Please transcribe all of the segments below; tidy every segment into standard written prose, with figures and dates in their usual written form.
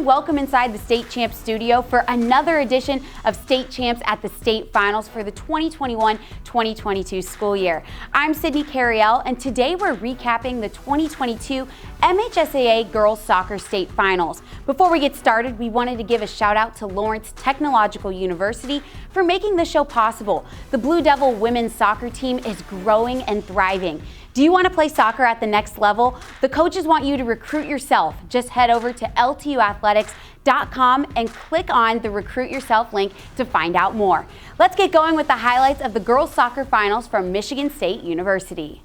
welcome inside the State Champs studio for another edition of State Champs at the State Finals for the 2021-2022 school year. I'm Sydney Cariel, and today we're recapping the 2022 MHSAA Girls Soccer State Finals. Before we get started, we wanted to give a shout out to Lawrence Technological University for making the show possible. The Blue Devil women's soccer team is growing and thriving. Do you want to play soccer at the next level? The coaches want you to recruit yourself. Just head over to ltuathletics.com and click on the Recruit Yourself link to find out more. Let's get going with the highlights of the Girls Soccer Finals from Michigan State University.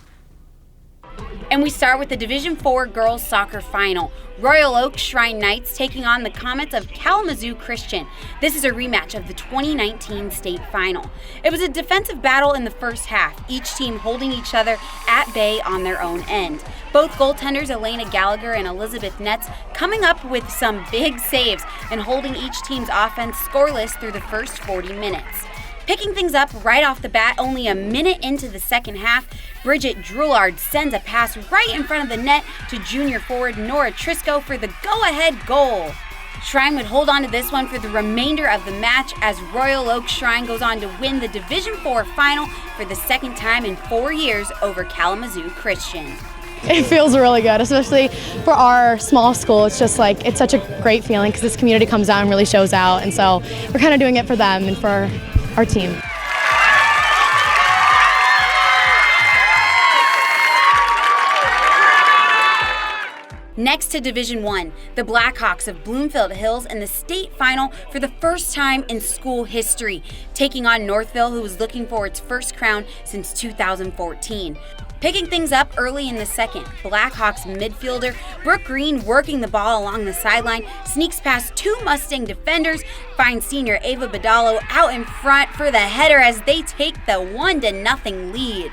And we start with the Division IV Girls Soccer Final. Royal Oak Shrine Knights taking on the Comets of Kalamazoo Christian. This is a rematch of the 2019 state final. It was a defensive battle in the first half, each team holding each other at bay on their own end. Both goaltenders Elena Gallagher and Elizabeth Netz coming up with some big saves and holding each team's offense scoreless through the first 40 minutes. Picking things up right off the bat, only a minute into the second half, Bridget Droulard sends a pass right in front of the net to junior forward Nora Trisco for the go-ahead goal. Shrine would hold on to this one for the remainder of the match as Royal Oak Shrine goes on to win the Division IV final for the second time in 4 years over Kalamazoo Christian. It feels really good, especially for our small school. It's just like, it's such a great feeling because this community comes out and really shows out, and so we're kind of doing it for them and for our team. Next to Division I, the Blackhawks of Bloomfield Hills in the state final for the first time in school history, taking on Northville, who was looking for its first crown since 2014. Picking things up early in the second, Blackhawks midfielder Brooke Green working the ball along the sideline, sneaks past two Mustang defenders, finds senior Ava Badalo out in front for the header as they take the 1-0 lead.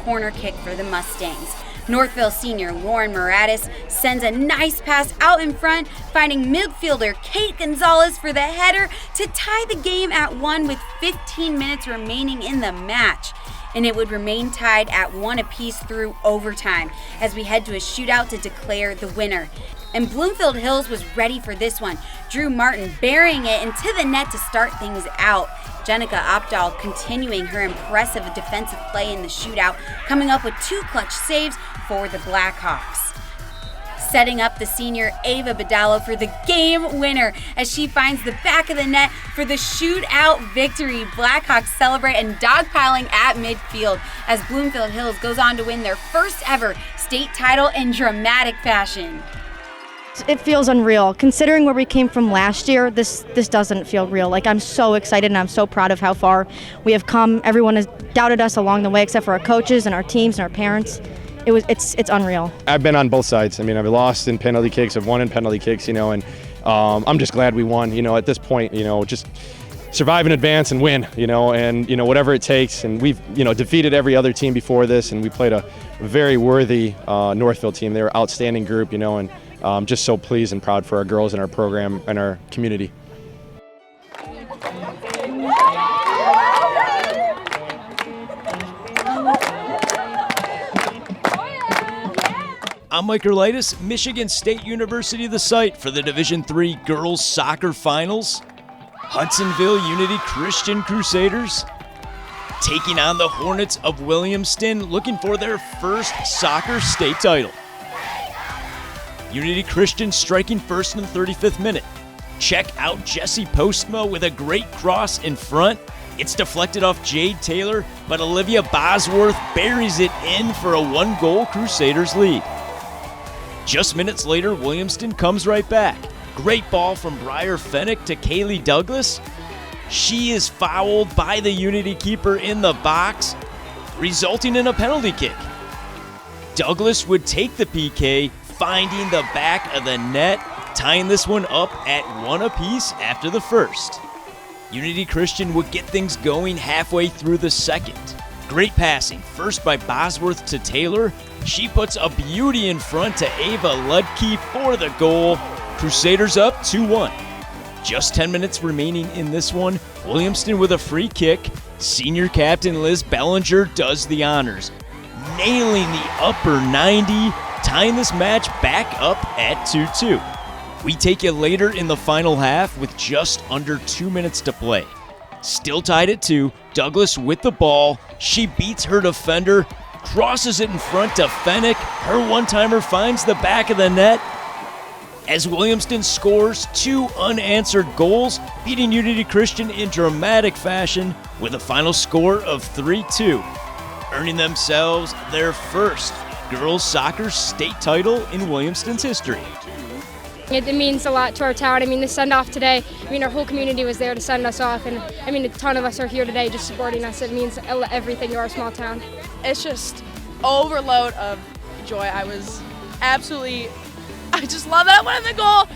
Corner kick for the Mustangs. Northville senior Lauren Moratis sends a nice pass out in front, finding midfielder Kate Gonzalez for the header to tie the game at 1 with 15 minutes remaining in the match. And it would remain tied at 1 apiece through overtime as we head to a shootout to declare the winner. And Bloomfield Hills was ready for this one. Drew Martin burying it into the net to start things out. Jenica Opdahl continuing her impressive defensive play in the shootout, coming up with 2 clutch saves for the Blackhawks. Setting up the senior Ava Badalo for the game winner as she finds the back of the net for the shootout victory. Blackhawks celebrate and dogpiling at midfield as Bloomfield Hills goes on to win their first ever state title in dramatic fashion. It feels unreal. Considering where we came from last year, this doesn't feel real. Like, I'm so excited and I'm so proud of how far we have come. Everyone has doubted us along the way except for our coaches and our teams and our parents. It's unreal. I've been on both sides. I mean, I've lost in penalty kicks, I've won in penalty kicks, and I'm just glad we won. At this point, just survive and advance and win, and whatever it takes. And we've defeated every other team before this, and we played a very worthy Northville team. They were an outstanding group, and I'm just so pleased and proud for our girls and our program and our community. I'm Mike Erlitis, Michigan State University, the site for the Division III Girls Soccer Finals. Hudsonville Unity Christian Crusaders taking on the Hornets of Williamston, looking for their first soccer state title. Unity Christian striking first in the 35th minute. Check out Jesse Postma with a great cross in front. It's deflected off Jade Taylor, but Olivia Bosworth buries it in for a 1-goal Crusaders lead. Just minutes later, Williamston comes right back. Great ball from Briar Fennick to Kaylee Douglas. She is fouled by the Unity keeper in the box, resulting in a penalty kick. Douglas would take the PK, finding the back of the net, tying this one up at 1 apiece after the first. Unity Christian would get things going halfway through the second. Great passing, first by Bosworth to Taylor. She puts a beauty in front to Ava Ludke for the goal. Crusaders up 2-1. Just 10 minutes remaining in this one. Williamston with a free kick. Senior captain Liz Bellinger does the honors, nailing the upper 90, tying this match back up at 2-2. We take you later in the final half with just under 2 minutes to play. Still tied at 2, Douglas with the ball. She beats her defender, crosses it in front to Fennick. Her one-timer finds the back of the net. As Williamston scores 2 unanswered goals, beating Unity Christian in dramatic fashion with a final score of 3-2, earning themselves their first girls soccer state title in Williamston's history. It means a lot to our town. I mean, the send-off today, our whole community was there to send us off, and a ton of us are here today just supporting us. It means everything to our small town. It's just overload of joy. I just love that I went in the goal.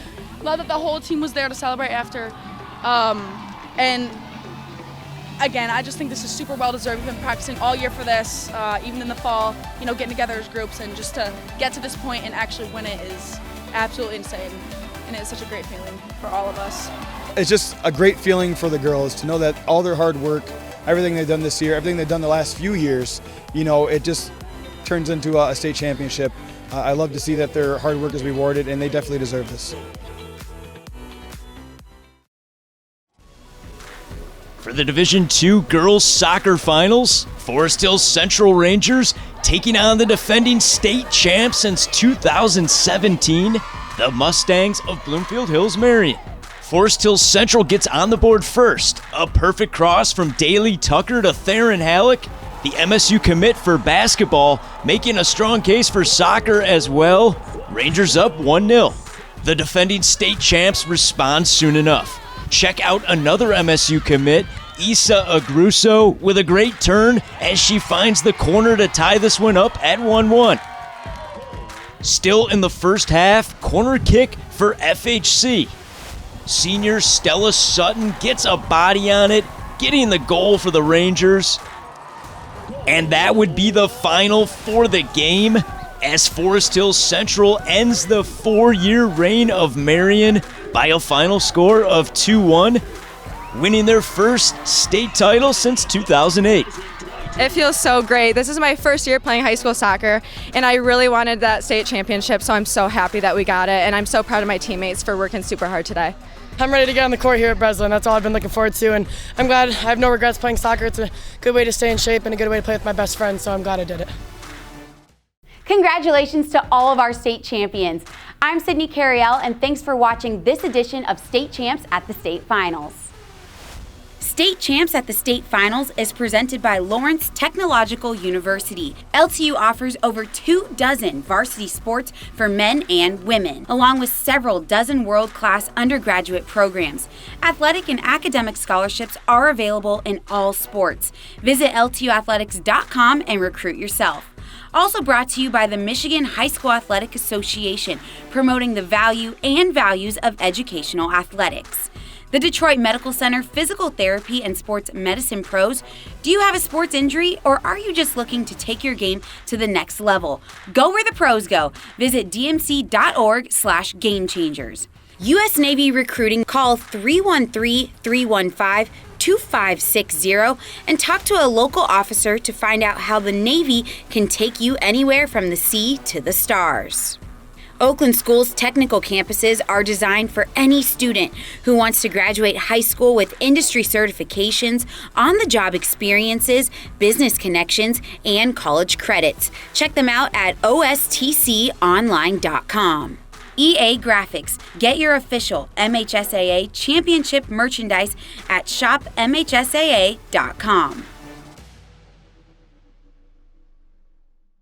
Love that the whole team was there to celebrate after. And again, I just think this is super well deserved. We've been practicing all year for this, even in the fall, getting together as groups, and just to get to this point and actually win it is absolutely insane. And it's such a great feeling for all of us. It's just a great feeling for the girls to know that all their hard work, everything they've done this year, everything they've done the last few years, it just turns into a state championship. I love to see that their hard work is rewarded, and they definitely deserve this. For the Division II Girls Soccer Finals, Forest Hills Central Rangers taking on the defending state champs since 2017, the Mustangs of Bloomfield Hills Marion. Forest Hills Central gets on the board first. A perfect cross from Daly Tucker to Theron Halleck. The MSU commit for basketball, making a strong case for soccer as well. Rangers up 1-0. The defending state champs respond soon enough. Check out another MSU commit, Issa Agruso, with a great turn as she finds the corner to tie this one up at 1-1. Still in the first half, corner kick for FHC. Senior Stella Sutton gets a body on it, getting the goal for the Rangers. And that would be the final for the game as Forest Hills Central ends the 4-year reign of Marion by a final score of 2-1, winning their first state title since 2008. It feels so great. This is my first year playing high school soccer, and I really wanted that state championship, so I'm so happy that we got it, and I'm so proud of my teammates for working super hard today. I'm ready to get on the court here at Breslin. That's all I've been looking forward to, and I'm glad. I have no regrets playing soccer. It's a good way to stay in shape and a good way to play with my best friends, so I'm glad I did it. Congratulations to all of our state champions. I'm Sydney Cariel, and thanks for watching this edition of State Champs at the State Finals. State Champs at the State Finals is presented by Lawrence Technological University. LTU offers over 24 varsity sports for men and women, along with several dozen world-class undergraduate programs. Athletic and academic scholarships are available in all sports. Visit LTUathletics.com and recruit yourself. Also brought to you by the Michigan High School Athletic Association, promoting the value and values of educational athletics. The Detroit Medical Center Physical Therapy and Sports Medicine Pros. Do you have a sports injury, or are you just looking to take your game to the next level? Go where the pros go. Visit dmc.org/gamechangers. U.S. Navy recruiting. Call 313-315-2560 and talk to a local officer to find out how the Navy can take you anywhere from the sea to the stars. Oakland School's technical campuses are designed for any student who wants to graduate high school with industry certifications, on-the-job experiences, business connections, and college credits. Check them out at ostconline.com. EA Graphics. Get your official MHSAA championship merchandise at shopmhsaa.com.